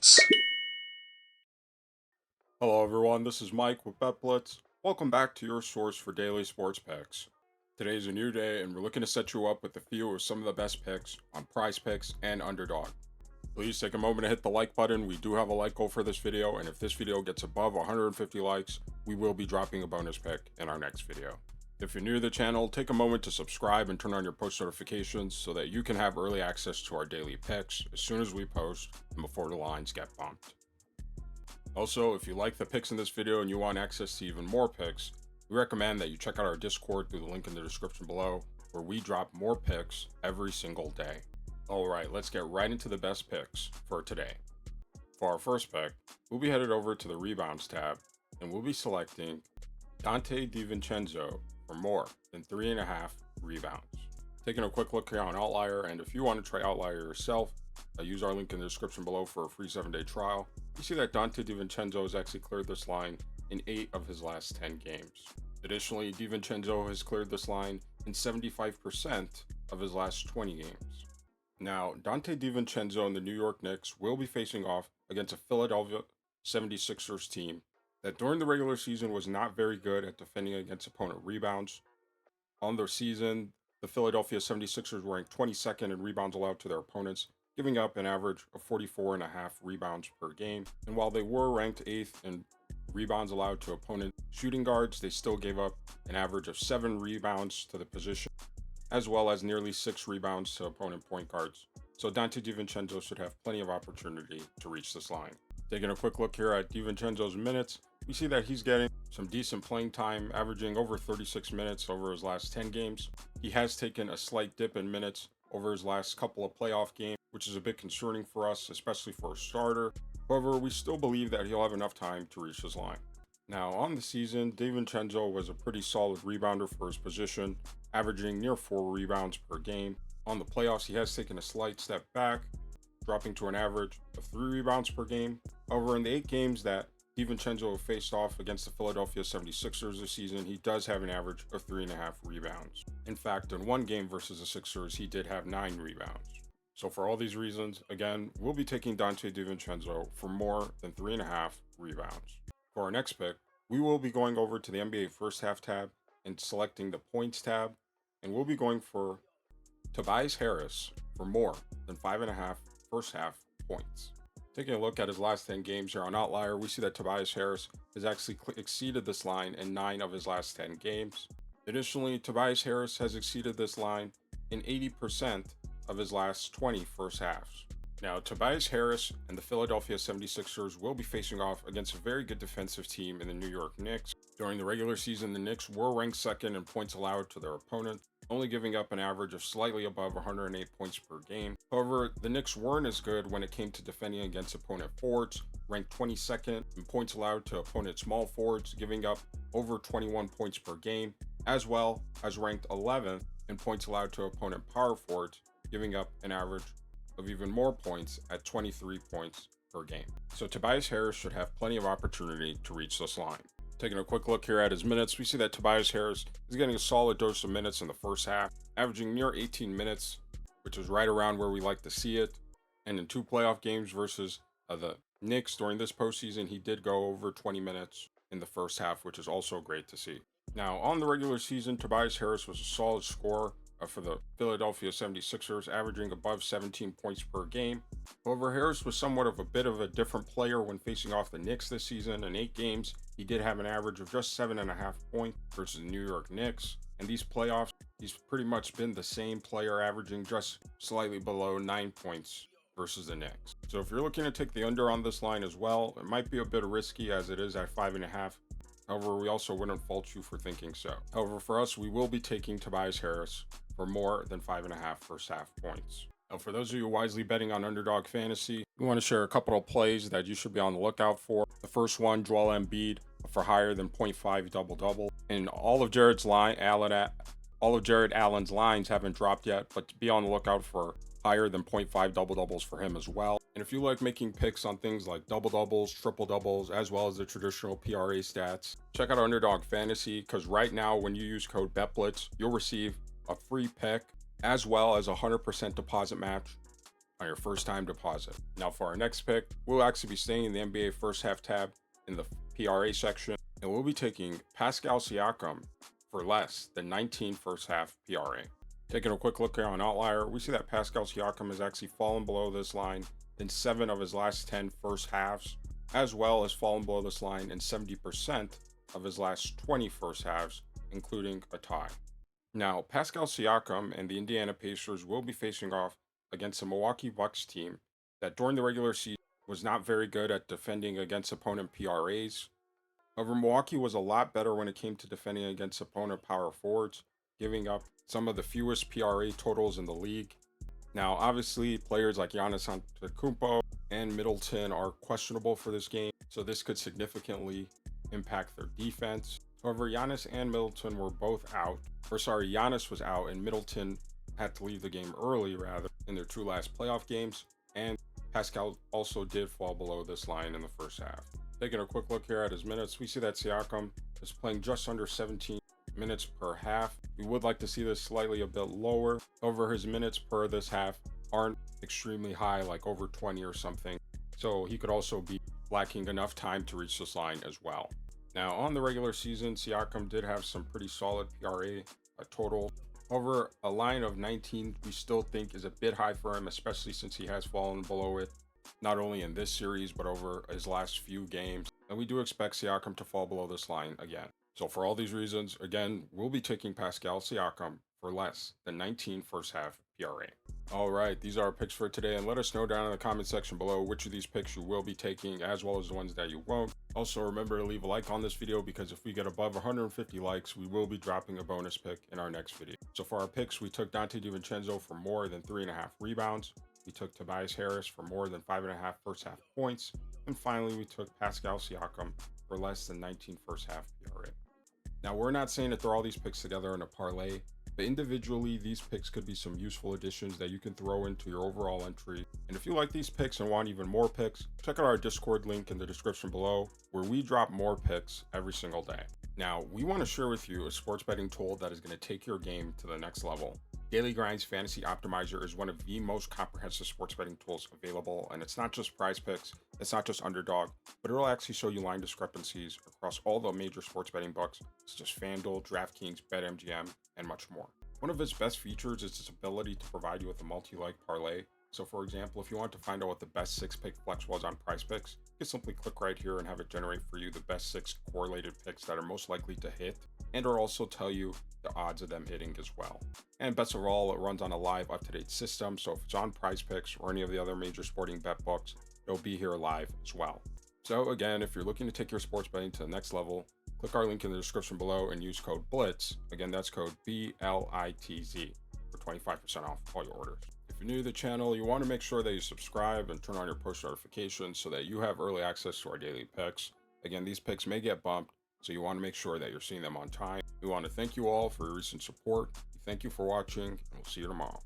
Blitz. Hello everyone, this is Mike with BetBlitz. Welcome back to your source for daily sports picks. Today's a new day and we're looking to set you up with a few of some of the best picks on PrizePicks and Underdog. Please take a moment to hit the like button. We do have a like goal for this video, and if this video gets above 150 likes, we will be dropping a bonus pick in our next video. If you're new to the channel, take a moment to subscribe and turn on your post notifications so that you can have early access to our daily picks as soon as we post and before the lines get bumped. Also, if you like the picks in this video and you want access to even more picks, we recommend that you check out our Discord through the link in the description below, where we drop more picks every single day. Alright, let's get right into the best picks for today. For our first pick, we'll be headed over to the Rebounds tab, and we'll be selecting Donte DiVincenzo for more than 3.5 rebounds. Taking a quick look here on Outlier, and if you want to try Outlier yourself, use our link in the description below for a free 7-day trial. You see that Donte DiVincenzo has actually cleared this line in 8 of his last 10 games. Additionally, DiVincenzo has cleared this line in 75% of his last 20 games. Now, Donte DiVincenzo and the New York Knicks will be facing off against a Philadelphia 76ers team that during the regular season was not very good at defending against opponent rebounds. On their season, the Philadelphia 76ers were ranked 22nd in rebounds allowed to their opponents, giving up an average of 44.5 rebounds per game. And while they were ranked 8th in rebounds allowed to opponent shooting guards, they still gave up an average of 7 rebounds to the position, as well as nearly 6 rebounds to opponent point guards. So Donte DiVincenzo should have plenty of opportunity to reach this line. Taking a quick look here at DiVincenzo's minutes, we see that he's getting some decent playing time, averaging over 36 minutes over his last 10 games. He has taken a slight dip in minutes over his last couple of playoff games, which is a bit concerning for us, especially for a starter. However, we still believe that he'll have enough time to reach his line. Now, on the season, DiVincenzo was a pretty solid rebounder for his position, averaging near 4 rebounds per game. On the playoffs, he has taken a slight step back, dropping to an average of 3 rebounds per game. However, in the 8 games that DiVincenzo faced off against the Philadelphia 76ers this season, he does have an average of 3.5 rebounds. In fact, in one game versus the Sixers, he did have 9 rebounds. So for all these reasons, again, we'll be taking Donte DiVincenzo for more than 3.5 rebounds. For our next pick, we will be going over to the NBA first half tab and selecting the points tab, and we'll be going for Tobias Harris for more than 5.5 first half points. Taking a look at his last 10 games here on Outlier, we see that Tobias Harris has actually exceeded this line in 9 of his last 10 games. Additionally, Tobias Harris has exceeded this line in 80% of his last 20 first halves. Now, Tobias Harris and the Philadelphia 76ers will be facing off against a very good defensive team in the New York Knicks. During the regular season, the Knicks were ranked second in points allowed to their opponent, only giving up an average of slightly above 108 points per game. However, the Knicks weren't as good when it came to defending against opponent forwards, ranked 22nd in points allowed to opponent small forwards, giving up over 21 points per game, as well as ranked 11th in points allowed to opponent power forwards, giving up an average of even more points at 23 points per game. So Tobias Harris should have plenty of opportunity to reach this line. Taking a quick look here at his minutes, we see that Tobias Harris is getting a solid dose of minutes in the first half, averaging near 18 minutes, which is right around where we like to see it. And in 2 playoff games versus the Knicks during this postseason, he did go over 20 minutes in the first half, which is also great to see. Now, on the regular season, Tobias Harris was a solid scorer for the Philadelphia 76ers, averaging above 17 points per game. However, Harris was somewhat of a bit of a different player when facing off the Knicks this season. In 8 games, he did have an average of just 7.5 points versus the New York Knicks. And these playoffs, he's pretty much been the same player, averaging just slightly below 9 points versus the Knicks. So if you're looking to take the under on this line as well, it might be a bit risky as it is at 5.5. However, we also wouldn't fault you for thinking so. However, for us, we will be taking Tobias Harris for more than 5.5 first half points. Now, for those of you wisely betting on Underdog Fantasy, we want to share a couple of plays that you should be on the lookout for. The first one, Joel Embiid for higher than 0.5 double-double. And all of Jared Allen's lines haven't dropped yet, but be on the lookout for higher than 0.5 double-doubles for him as well. And if you like making picks on things like double-doubles, triple-doubles, as well as the traditional PRA stats, check out Underdog Fantasy, because right now when you use code BetBlitz, you'll receive a free pick as well as a 100% deposit match on your first time deposit. Now for our next pick, we'll actually be staying in the NBA first half tab in the PRA section, and we'll be taking Pascal Siakam for less than 19 first half PRA. Taking a quick look here on Outlier, we see that Pascal Siakam has actually fallen below this line in 7 of his last 10 first halves, as well as fallen below this line in 70% of his last 20 first halves, including a tie. Now, Pascal Siakam and the Indiana Pacers will be facing off against a Milwaukee Bucks team that during the regular season was not very good at defending against opponent PRAs. However, Milwaukee was a lot better when it came to defending against opponent power forwards, giving up some of the fewest PRA totals in the league. Now, obviously, players like Giannis Antetokounmpo and Middleton are questionable for this game, so this could significantly impact their defense. However, Giannis and Middleton were both out, Giannis was out and Middleton had to leave the game early rather in their 2 last playoff games, and Pascal also did fall below this line in the first half. Taking a quick look here at his minutes, we see that Siakam is playing just under 17 minutes per half. We would like to see this slightly a bit lower. However, his minutes per this half aren't extremely high, like over 20 or something. So he could also be lacking enough time to reach this line as well. Now, on the regular season, Siakam did have some pretty solid PRA total. However, a line of 19 we still think is a bit high for him, especially since he has fallen below it, not only in this series, but over his last few games. And we do expect Siakam to fall below this line again. So for all these reasons, again, we'll be taking Pascal Siakam for less than 19 first half PRA. All right, these are our picks for today, and let us know down in the comment section below which of these picks you will be taking, as well as the ones that you won't. Also, remember to leave a like on this video, because if we get above 150 likes, we will be dropping a bonus pick in our next video. So for our picks, we took Dante DiVincenzo for more than 3.5 rebounds. We took Tobias Harris for more than 5.5 first half points. And finally, we took Pascal Siakam for less than 19 first half PRA. Now, we're not saying to throw all these picks together in a parlay, but individually, these picks could be some useful additions that you can throw into your overall entry. And if you like these picks and want even more picks, check out our Discord link in the description below, where we drop more picks every single day. Now, we want to share with you a sports betting tool that is going to take your game to the next level. Daily Grind's Fantasy Optimizer is one of the most comprehensive sports betting tools available, and it's not just PrizePicks, it's not just Underdog, but it'll actually show you line discrepancies across all the major sports betting books, such as FanDuel, DraftKings, BetMGM, and much more. One of its best features is its ability to provide you with a multi-leg parlay. So for example, if you want to find out what the best 6-pick flex was on PrizePicks, you can simply click right here and have it generate for you the best 6 correlated picks that are most likely to hit, and it'll also tell you the odds of them hitting as well. And best of all, it runs on a live up-to-date system, so if it's on PrizePicks or any of the other major sporting bet books, it'll be here live as well. So again, if you're looking to take your sports betting to the next level, click our link in the description below and use code BLITZ. Again, that's code BLITZ for 25% off all your orders. If you're new to the channel, you want to make sure that you subscribe and turn on your push notifications so that you have early access to our daily picks. Again, these picks may get bumped, so you want to make sure that you're seeing them on time. We want to thank you all for your recent support. Thank you for watching, and we'll see you tomorrow.